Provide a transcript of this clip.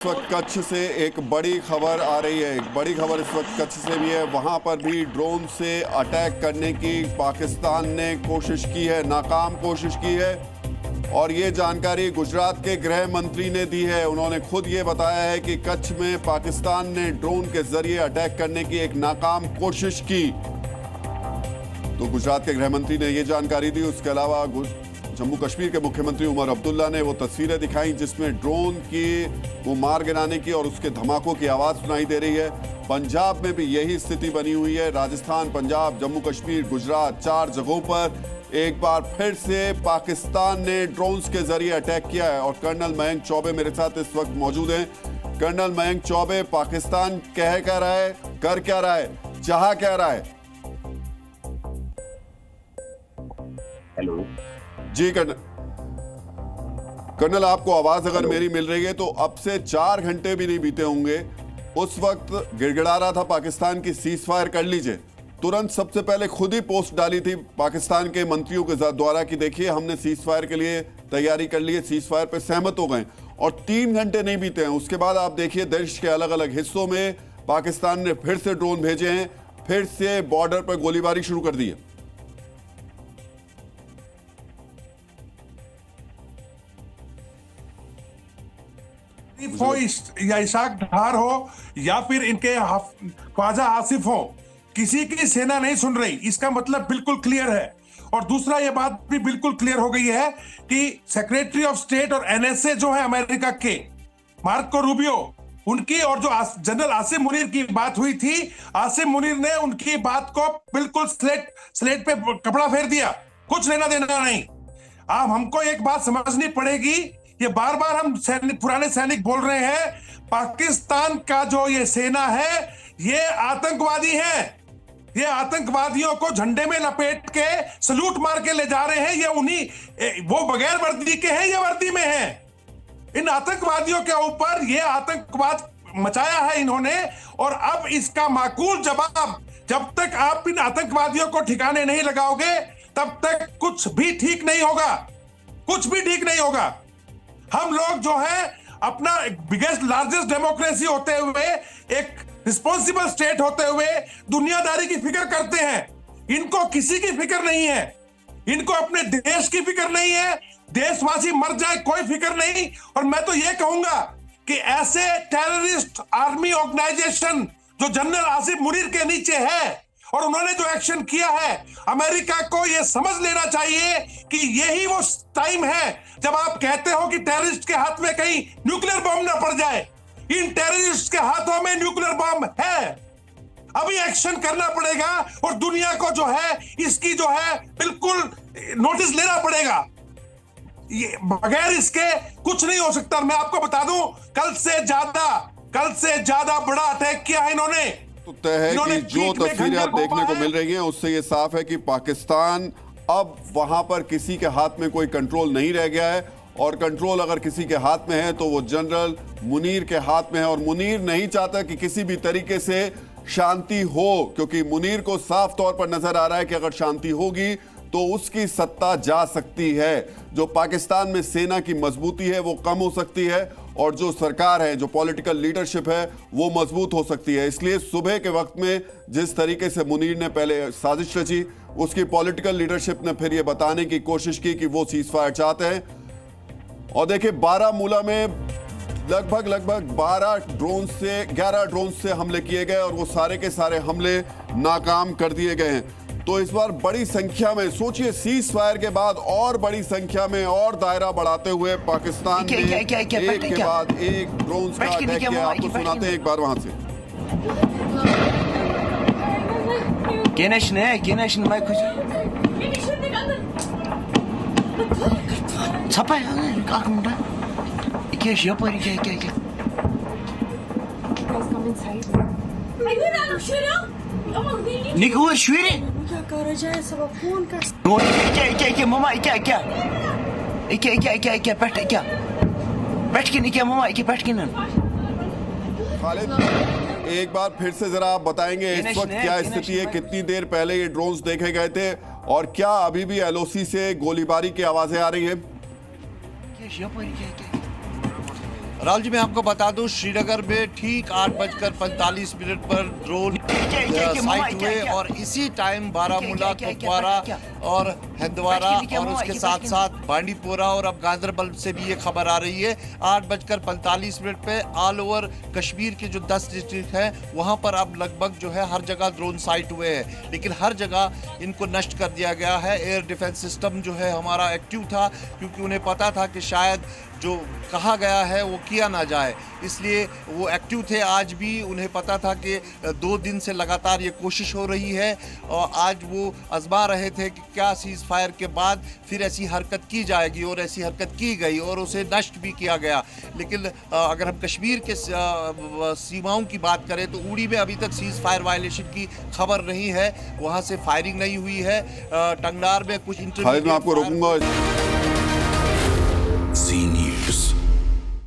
इस वक्त कच्छ से एक बड़ी खबर आ रही है। एक बड़ी खबर इस वक्त कच्छ से भी है। वहां पर भी ड्रोन से अटैक करने की पाकिस्तान ने कोशिश की है, नाकाम कोशिश की है। और ये जानकारी गुजरात के गृह मंत्री ने दी है। उन्होंने खुद ये बताया है कि कच्छ में पाकिस्तान ने ड्रोन के जरिए अटैक करने की एक नाकाम कोशिश की। तो गुजरात के गृह मंत्री ने ये जानकारी दी। उसके अलावा जम्मू कश्मीर के मुख्यमंत्री उमर अब्दुल्ला ने वो तस्वीरें दिखाई जिसमें ड्रोन की वो मार गिराने की और उसके धमाकों की आवाज सुनाई दे रही है। पंजाब में भी यही स्थिति बनी हुई है। राजस्थान, पंजाब, जम्मू कश्मीर, गुजरात, 4 जगहों पर एक बार फिर से पाकिस्तान ने ड्रोन्स के जरिए अटैक किया है। और कर्नल मयंक चौबे मेरे साथ इस वक्त मौजूद हैं। कर्नल मयंक चौबे, पाकिस्तान कह क्या रहा है, कर क्या रहा है, चाह क्या रहा है? हेलो जी कर्नल, आपको आवाज अगर मेरी मिल रही है तो अब से 4 घंटे भी नहीं बीते होंगे। उस वक्त गिड़गिड़ा रहा था पाकिस्तान की सीज फायर कर लीजिए। तुरंत सबसे पहले खुद ही पोस्ट डाली थी पाकिस्तान के मंत्रियों के द्वारा कि देखिए हमने सीज फायर के लिए तैयारी कर ली है, सीज फायर पे सहमत हो गए। और 3 घंटे नहीं बीते हैं उसके बाद आप देखिए देश के अलग अलग हिस्सों में पाकिस्तान ने फिर से ड्रोन भेजे हैं, फिर से बॉर्डर पर गोलीबारी शुरू कर दी है। हो या इशाक ढार हो या फिर इनके ख्वाजा आसिफ हो, किसी की सेना नहीं सुन रही। इसका मतलब बिल्कुल क्लियर है। और दूसरा ये बात भी बिल्कुल क्लियर हो गई है कि सेक्रेटरी ऑफ स्टेट और एनएसए जो है अमेरिका के, मार्को रूबियो, उनकी और जो जनरल आसिम मुनीर की बात हुई थी, आसिम मुनीर ने उनकी बात को बिल्कुल स्लेट पे कपड़ा फेर दिया। कुछ लेना देना नहीं। अब हमको एक बात समझनी पड़ेगी, ये बार बार हम पुराने सैनिक बोल रहे हैं, पाकिस्तान का जो ये सेना है ये आतंकवादी है। ये आतंकवादियों को झंडे में लपेट के सलूट मार के ले जा रहे हैं। ये उन्हीं वो बगैर वर्दी के हैं, ये वर्दी में हैं। इन आतंकवादियों के ऊपर ये आतंकवाद मचाया है इन्होंने। और अब इसका माकूल जवाब, जब तक आप इन आतंकवादियों को ठिकाने नहीं लगाओगे तब तक कुछ भी ठीक नहीं होगा। कुछ भी ठीक नहीं होगा। हम लोग जो है अपना बिगेस्ट लार्जेस्ट डेमोक्रेसी होते हुए, एक रिस्पॉन्सिबल स्टेट होते हुए दुनियादारी की फिक्र करते हैं। इनको किसी की फिक्र नहीं है। इनको अपने देश की फिक्र नहीं है। देशवासी मर जाए कोई फिक्र नहीं। और मैं तो ये कहूंगा कि ऐसे टेररिस्ट आर्मी ऑर्गेनाइजेशन जो जनरल आसिफ मुनीर के न्यूक्लियर है और उन्होंने जो एक्शन किया है, अमेरिका को यह समझ लेना चाहिए कि यही वो टाइम है जब आप कहते हो कि टेररिस्ट के हाथ में कहीं न्यूक्लियर बम ना पड़ जाए। इन टेररिस्ट के हाथों में न्यूक्लियर बम है। अभी एक्शन करना पड़ेगा और दुनिया को जो है इसकी जो है बिल्कुल नोटिस लेना पड़ेगा। ये बगैर इसके कुछ नहीं हो सकता। मैं आपको बता दूं, कल से ज्यादा बड़ा अटैक किया है इन्होंने। तो तय है कि जो तस्वीरें आप देखने को मिल रही हैं उससे ये साफ है कि पाकिस्तान अब वहां पर किसी के हाथ में कोई कंट्रोल नहीं रह गया है। और कंट्रोल अगर किसी के हाथ में है तो वो जनरल मुनीर के हाथ में है। और मुनीर नहीं चाहता कि किसी भी तरीके से शांति हो, क्योंकि मुनीर को साफ तौर पर नजर आ रहा है कि अगर शांति होगी तो उसकी सत्ता जा सकती है। जो पाकिस्तान में सेना की मजबूती है वो कम हो सकती है और जो सरकार है, जो पॉलिटिकल लीडरशिप है वो मजबूत हो सकती है। इसलिए सुबह के वक्त में जिस तरीके से मुनीर ने पहले साजिश रची, उसकी पॉलिटिकल लीडरशिप ने फिर ये बताने की कोशिश की कि वो सीज फायर चाहते हैं। और देखिए बारामूला में लगभग 11 ड्रोन से हमले किए गए और वो सारे के सारे हमले नाकाम कर दिए गए हैं। तो इस बार बड़ी संख्या में, सोचिए सीज फायर के बाद और बड़ी संख्या में और दायरा बढ़ाते हुए पाकिस्तान ने एक के बाद एक ड्रोन का अटैक किया। आपको सुनाते हैं एक बार वहां से। खालिद, एक बार फिर से जरा आप बताएंगे इस वक्त क्या स्थिति है? कितनी देर पहले ये ड्रोन्स देखे गए थे और क्या अभी भी एलओसी से गोलीबारी की आवाजें आ रही है? राहुल जी, मैं आपको बता दूं, श्रीनगर में ठीक 8:45 पर ड्रोन साइट हुए और इसी टाइम बारामूला, कुपवारा और हंदवारा और उसके साथ साथ बांडीपोरा और अब गांदरबल से भी ये खबर आ रही है 8:45 पे ऑल ओवर कश्मीर के जो 10 डिस्ट्रिक्ट हैं वहां पर अब लगभग जो है हर जगह ड्रोन साइट हुए हैं, लेकिन हर जगह इनको नष्ट कर दिया गया है। एयर डिफेंस सिस्टम जो है हमारा एक्टिव था, क्योंकि उन्हें पता था कि शायद जो कहा गया है वो किया ना जाए, इसलिए वो एक्टिव थे। आज भी उन्हें पता था कि 2 दिन से लगातार ये कोशिश हो रही है और आज वो आजमा रहे थे कि क्या सीज फायर के बाद फिर ऐसी हरकत की जाएगी, और ऐसी हरकत की गई और उसे नष्ट भी किया गया। लेकिन अगर हम कश्मीर के सीमाओं की बात करें तो उड़ी में अभी तक सीज फायर वायलेशन की खबर नहीं है, वहाँ से फायरिंग नहीं हुई है। टंगनार में कुछ मैं आपको रोकूंगा।